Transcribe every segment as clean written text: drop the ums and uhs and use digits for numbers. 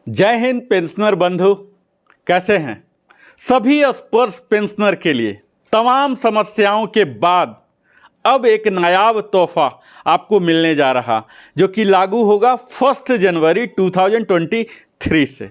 जय हिंद पेंशनर बंधु, कैसे हैं? सभी स्पर्श पेंशनर के लिए तमाम समस्याओं के बाद अब एक नायाब तोहफा आपको मिलने जा रहा, जो कि लागू होगा 1 जनवरी 2023 से।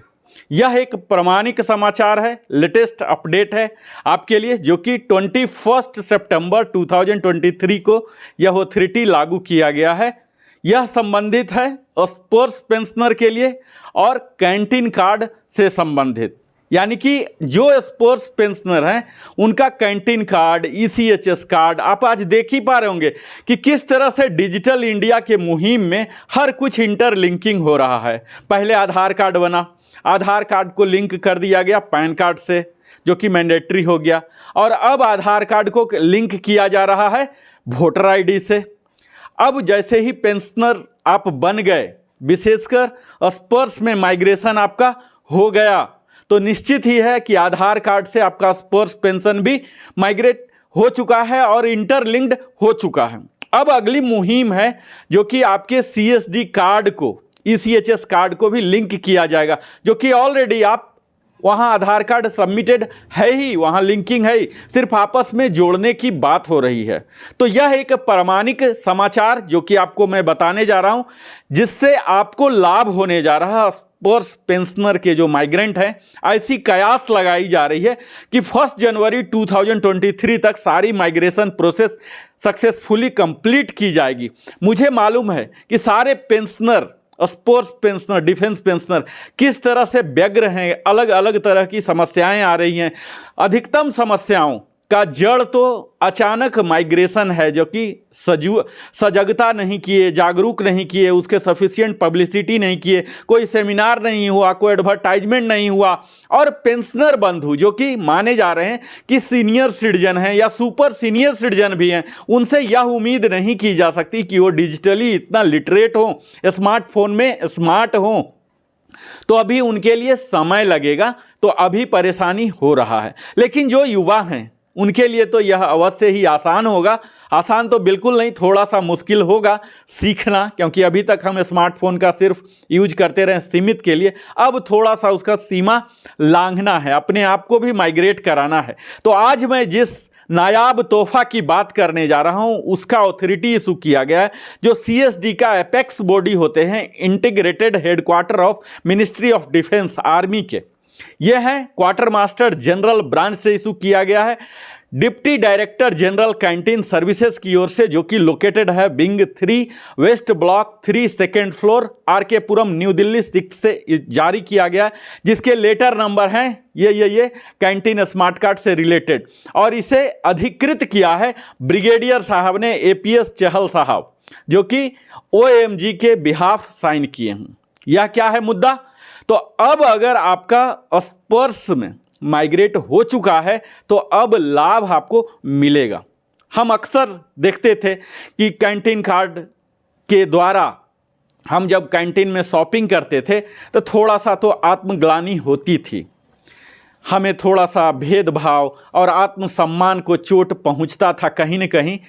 यह एक प्रामाणिक समाचार है, लेटेस्ट अपडेट है आपके लिए, जो कि 21 सितंबर 2023 को यह ऑथोरिटी लागू किया गया है। यह संबंधित है स्पर्श पेंशनर के लिए और कैंटीन कार्ड से संबंधित, यानी कि जो स्पर्श पेंशनर हैं उनका कैंटीन कार्ड, ईसीएचएस कार्ड। आप आज देख ही पा रहे होंगे कि किस तरह से डिजिटल इंडिया के मुहिम में हर कुछ इंटरलिंकिंग हो रहा है। पहले आधार कार्ड बना, आधार कार्ड को लिंक कर दिया गया पैन कार्ड से, जो कि मैंडेटरी हो गया, और अब आधार कार्ड को लिंक किया जा रहा है वोटर आईडी से। अब जैसे ही पेंशनर आप बन गए, विशेषकर स्पर्श में माइग्रेशन आपका हो गया, तो निश्चित ही है कि आधार कार्ड से आपका स्पर्श पेंशन भी माइग्रेट हो चुका है और इंटरलिंक्ड हो चुका है। अब अगली मुहिम है जो कि आपके सीएसडी कार्ड को, ईसीएचएस कार्ड को भी लिंक किया जाएगा, जो कि ऑलरेडी आप वहाँ आधार कार्ड सबमिटेड है ही, वहाँ लिंकिंग है ही, सिर्फ आपस में जोड़ने की बात हो रही है। तो यह एक प्रामाणिक समाचार जो कि आपको मैं बताने जा रहा हूँ, जिससे आपको लाभ होने जा रहा है। स्पर्श पेंशनर के जो माइग्रेंट हैं, ऐसी कयास लगाई जा रही है कि 1 जनवरी 2023 तक सारी माइग्रेशन प्रोसेस सक्सेसफुली कंप्लीट की जाएगी। मुझे मालूम है कि सारे पेंशनर, स्पर्श पेंशनर, डिफेंस पेंशनर किस तरह से व्यग्र हैं, अलग अलग तरह की समस्याएं आ रही हैं। अधिकतम समस्याओं का जड़ तो अचानक माइग्रेशन है, जो कि सजगता नहीं किए, जागरूक नहीं किए, उसके सफिशिएंट पब्लिसिटी नहीं किए, कोई सेमिनार नहीं हुआ, कोई एडवर्टाइजमेंट नहीं हुआ। और पेंशनर बंधु जो कि माने जा रहे हैं कि सीनियर सिटीजन हैं या सुपर सीनियर सिटीजन भी हैं, उनसे यह उम्मीद नहीं की जा सकती कि वो डिजिटली इतना लिटरेट हों, स्मार्टफोन में स्मार्ट हों। तो अभी उनके लिए समय लगेगा, तो अभी परेशानी हो रहा है। लेकिन जो युवा हैं उनके लिए तो यह अवश्य ही आसान होगा। आसान तो बिल्कुल नहीं, थोड़ा सा मुश्किल होगा सीखना, क्योंकि अभी तक हम स्मार्टफोन का सिर्फ यूज करते रहे सीमित के लिए। अब थोड़ा सा उसका सीमा लांघना है, अपने आप को भी माइग्रेट कराना है। तो आज मैं जिस नायाब तोहफा की बात करने जा रहा हूं, उसका ऑथोरिटी इशू किया गया है, जो सीएसडी का एपेक्स बॉडी होते हैं, integrated headquarters of ministry of defence, army के। यह है क्वार्टर मास्टर जनरल ब्रांच से इशू किया गया है, deputy director general canteen services की ओर से, जो कि लोकेटेड है wing 3 west block 3 second floor, RK Puram, new Delhi 6 से जारी किया गया है, जिसके लेटर नंबर हैं ये कैंटीन स्मार्ट कार्ड से रिलेटेड। और इसे अधिकृत किया है ब्रिगेडियर साहब ने, एपीएस चहल साहब, जो कि ओएमजी के बिहाफ साइन किए हैं। यह क्या है मुद्दा? तो अब अगर आपका स्पर्श में माइग्रेट हो चुका है तो अब लाभ आपको मिलेगा। हम अक्सर देखते थे कि कैंटीन कार्ड के द्वारा हम जब कैंटीन में शॉपिंग करते थे तो थोड़ा सा तो आत्मग्लानि होती थी, हमें थोड़ा सा भेदभाव और आत्मसम्मान को चोट पहुंचता था कहीं न कहीं,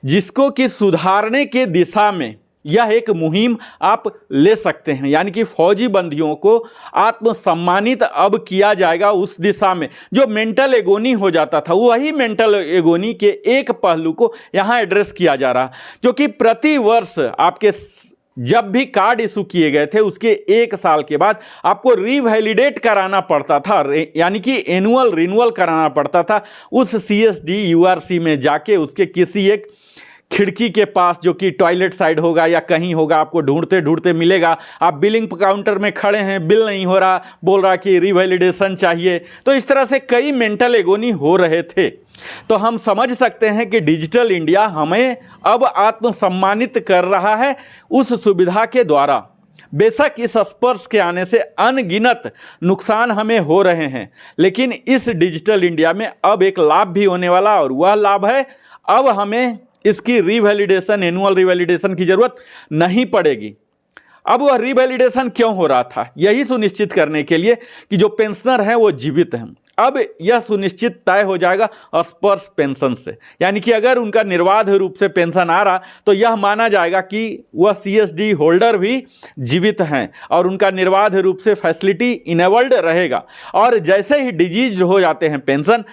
जिसको कि सुधारने के दिशा में यह एक मुहिम आप ले सकते हैं। यानी कि फौजी बंदियों को आत्मसम्मानित अब किया जाएगा उस दिशा में। जो मेंटल एगोनी हो जाता था, वही मेंटल एगोनी के एक पहलू को यहाँ एड्रेस किया जा रहा, जो कि प्रति वर्ष आपके जब भी कार्ड इशू किए गए थे उसके 1 साल के बाद आपको रिवैलिडेट कराना पड़ता था, यानी कि एनुअल रिन्यूअल कराना पड़ता था उस सीएसडी यूआरसी में जाके, उसके किसी एक खिड़की के पास, जो कि टॉयलेट साइड होगा या कहीं होगा, आपको ढूंढते ढूंढते मिलेगा। आप बिलिंग काउंटर में खड़े हैं, बिल नहीं हो रहा, बोल रहा कि रिवैलिडेशन चाहिए। तो इस तरह से कई मेंटल एगोनी हो रहे थे। तो हम समझ सकते हैं कि डिजिटल इंडिया हमें अब आत्मसम्मानित कर रहा है उस सुविधा के द्वारा। बेशक इस स्पर्श के आने से अनगिनत नुकसान हमें हो रहे हैं, लेकिन इस डिजिटल इंडिया में अब एक लाभ भी होने वाला, और वह लाभ है अब हमें इसकी रिवैलिडेशन, एनुअल रिवैलिडेशन की ज़रूरत नहीं पड़ेगी। अब वह रिवैलिडेशन क्यों हो रहा था? यही सुनिश्चित करने के लिए कि जो पेंशनर हैं वो जीवित हैं। अब यह सुनिश्चित तय हो जाएगा स्पर्श पेंशन से, यानी कि अगर उनका निर्बाध रूप से पेंशन आ रहा तो यह माना जाएगा कि वह सीएसडी होल्डर भी जीवित हैं और उनका निर्बाध रूप से फैसिलिटी इनेबल्ड रहेगा। और जैसे ही डिजीज हो जाते हैं पेंशन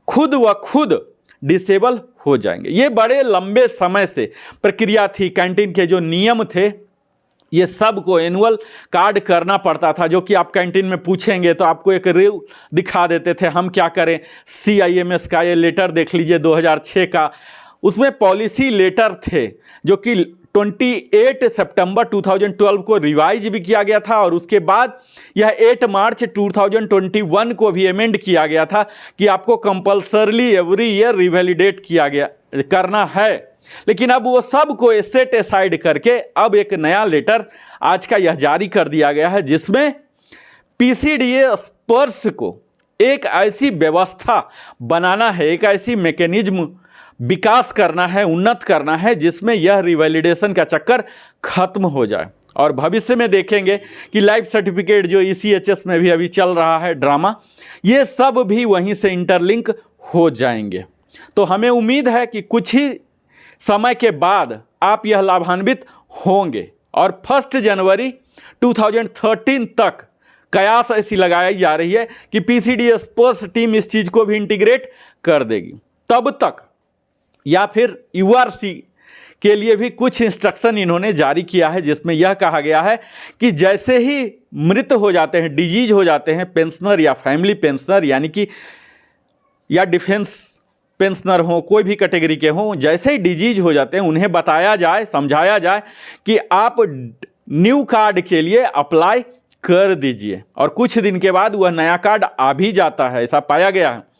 खुद व खुद डिसेबल हो जाएंगे। ये बड़े लंबे समय से प्रक्रिया थी। कैंटीन के जो नियम थे ये सब को एनुअल कार्ड करना पड़ता था, जो कि आप कैंटीन में पूछेंगे तो आपको एक रील दिखा देते थे। हम क्या करें, CIMS का ये लेटर देख लीजिए 2006 का, उसमें पॉलिसी लेटर थे जो कि 28 सितंबर 2012 को रिवाइज भी किया गया था और उसके बाद यह 8 मार्च 2021 को भी अमेंड किया गया था कि आपको कंपल्सरली एवरी ईयर रिवैलिडेट किया गया करना है। लेकिन अब वो सब को सेट असाइड करके अब एक नया लेटर आज का यह जारी कर दिया गया है, जिसमें PCDA स्पर्श को एक ऐसी व्यवस्था बनाना है, एक ऐसी मैकेनिज्म विकास करना है, उन्नत करना है, जिसमें यह रिवैलिडेशन का चक्कर खत्म हो जाए। और भविष्य में देखेंगे कि लाइफ सर्टिफिकेट जो ECHS में भी अभी चल रहा है ड्रामा, ये सब भी वहीं से इंटरलिंक हो जाएंगे। तो हमें उम्मीद है कि कुछ ही समय के बाद आप यह लाभान्वित होंगे और 1 जनवरी 2013 तक कयास ऐसी लगाई जा रही है कि PCDA स्पर्श टीम इस चीज़ को भी इंटीग्रेट कर देगी। तब तक या फिर URC के लिए भी कुछ इंस्ट्रक्शन इन्होंने जारी किया है, जिसमें यह कहा गया है कि जैसे ही मृत हो जाते हैं, डिजीज हो जाते हैं पेंशनर या फैमिली पेंशनर, यानी कि या डिफेंस पेंशनर हों, कोई भी कैटेगरी के हों, जैसे ही डिजीज हो जाते हैं उन्हें बताया जाए, समझाया जाए कि आप न्यू कार्ड के लिए अप्लाई कर दीजिए। और कुछ दिन के बाद वह नया कार्ड आ भी जाता है, ऐसा पाया गया है।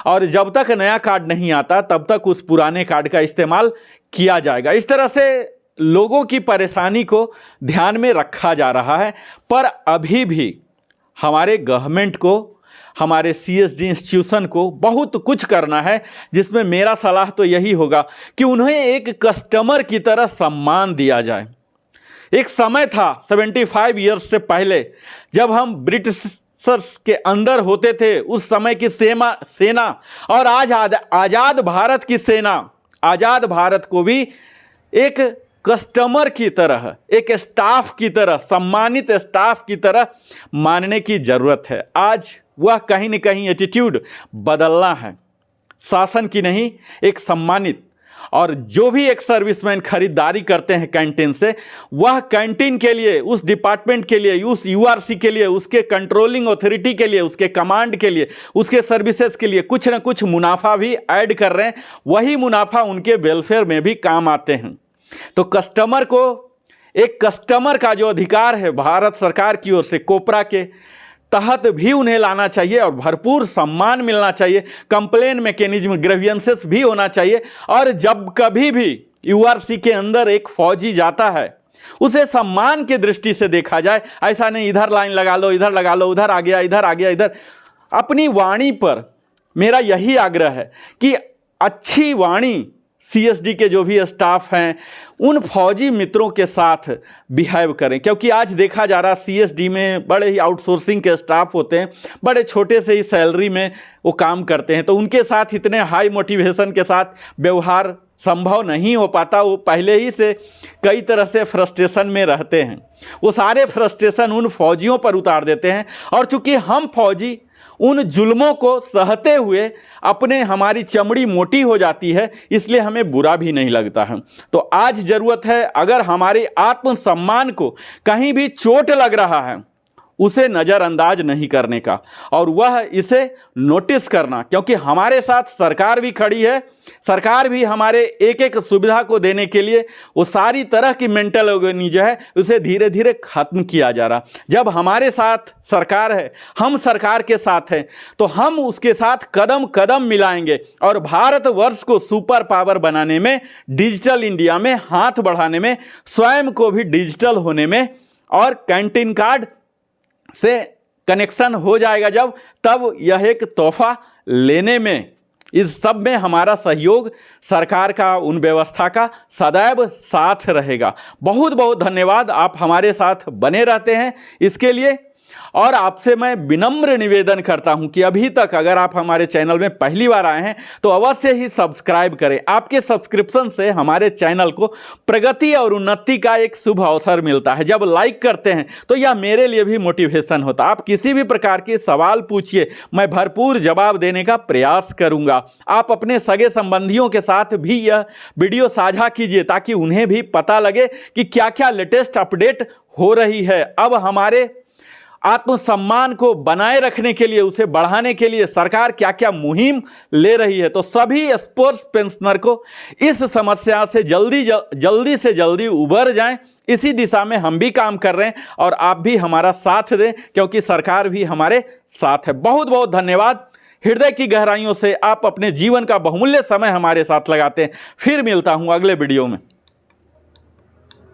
और जब तक नया कार्ड नहीं आता तब तक उस पुराने कार्ड का इस्तेमाल किया जाएगा। इस तरह से लोगों की परेशानी को ध्यान में रखा जा रहा है। पर अभी भी हमारे गवर्नमेंट को, हमारे CSD इंस्टीट्यूशन को बहुत कुछ करना है, जिसमें मेरा सलाह तो यही होगा कि उन्हें एक कस्टमर की तरह सम्मान दिया जाए। एक समय था 75 ईयर्स से पहले जब हम ब्रिटिशर्स के अंडर होते थे, उस समय की सेना और आज आज़ाद भारत की सेना, आज़ाद भारत को भी एक कस्टमर की तरह, एक स्टाफ की तरह, सम्मानित स्टाफ की तरह मानने की ज़रूरत है। आज वह कहीं न कहीं एटीट्यूड बदलना है, शासन की नहीं, एक सम्मानित। और जो भी एक सर्विसमैन खरीदारी करते हैं कैंटीन से, वह कैंटीन के लिए, उस डिपार्टमेंट के लिए, उस URC के लिए, उसके कंट्रोलिंग अथॉरिटी के लिए, उसके कमांड के लिए, उसके सर्विसेज के लिए कुछ ना कुछ मुनाफा भी ऐड कर रहे हैं। वही मुनाफा उनके वेलफेयर में भी काम आते हैं। तो कस्टमर को, एक कस्टमर का जो अधिकार है भारत सरकार की ओर से कोपरा के तहत भी उन्हें लाना चाहिए और भरपूर सम्मान मिलना चाहिए। कंप्लेन मैकेनिज्म, ग्रीवेंसेस भी होना चाहिए। और जब कभी भी URC के अंदर एक फौजी जाता है, उसे सम्मान की दृष्टि से देखा जाए। ऐसा नहीं इधर लाइन लगा लो, इधर लगा लो, उधर आ गया, इधर आ गया, इधर। अपनी वाणी पर मेरा यही आग्रह है कि अच्छी वाणी CSD के जो भी स्टाफ हैं उन फौजी मित्रों के साथ बिहेव करें, क्योंकि आज देखा जा रहा CSD में बड़े ही आउटसोर्सिंग के स्टाफ होते हैं, बड़े छोटे से ही सैलरी में वो काम करते हैं, तो उनके साथ इतने हाई मोटिवेशन के साथ व्यवहार संभव नहीं हो पाता। वो पहले ही से कई तरह से फ्रस्ट्रेशन में रहते हैं, वो सारे फ्रस्ट्रेशन उन फौजियों पर उतार देते हैं। और चूँकि हम फौजी उन जुल्मों को सहते हुए अपने, हमारी चमड़ी मोटी हो जाती है, इसलिए हमें बुरा भी नहीं लगता है। तो आज ज़रूरत है, अगर हमारे आत्मसम्मान को कहीं भी चोट लग रहा है, उसे नज़रअंदाज नहीं करने का और वह इसे नोटिस करना, क्योंकि हमारे साथ सरकार भी खड़ी है। सरकार भी हमारे एक एक सुविधा को देने के लिए वो सारी तरह की मेंटल एगोनी जो है उसे धीरे धीरे खत्म किया जा रहा। जब हमारे साथ सरकार है, हम सरकार के साथ हैं, तो हम उसके साथ कदम कदम मिलाएंगे और भारतवर्ष को सुपर पावर बनाने में, डिजिटल इंडिया में हाथ बढ़ाने में, स्वयं को भी डिजिटल होने में और कैंटीन कार्ड से कनेक्शन हो जाएगा जब, तब यह एक तोहफा लेने में, इस सब में हमारा सहयोग सरकार का, उन व्यवस्था का सदैव साथ रहेगा। बहुत बहुत धन्यवाद, आप हमारे साथ बने रहते हैं इसके लिए। और आपसे मैं विनम्र निवेदन करता हूं कि अभी तक अगर आप हमारे चैनल में पहली बार आए हैं तो अवश्य ही सब्सक्राइब करें। आपके सब्सक्रिप्शन से हमारे चैनल को प्रगति और उन्नति का एक शुभ अवसर मिलता है। जब लाइक करते हैं तो यह मेरे लिए भी मोटिवेशन होता है। आप किसी भी प्रकार के सवाल पूछिए, मैं भरपूर जवाब देने का प्रयास करूंगा। आप अपने सगे संबंधियों के साथ भी यह वीडियो साझा कीजिए ताकि उन्हें भी पता लगे कि क्या क्या लेटेस्ट अपडेट हो रही है। अब हमारे आत्मसम्मान को बनाए रखने के लिए, उसे बढ़ाने के लिए सरकार क्या क्या मुहिम ले रही है। तो सभी स्पोर्ट्स पेंशनर को इस समस्या से जल्दी से जल्दी उबर जाएं, इसी दिशा में हम भी काम कर रहे हैं और आप भी हमारा साथ दें क्योंकि सरकार भी हमारे साथ है। बहुत बहुत धन्यवाद। हृदय की गहराइयों से आप अपने जीवन का बहुमूल्य समय हमारे साथ लगाते हैं। फिर मिलता हूं अगले वीडियो में।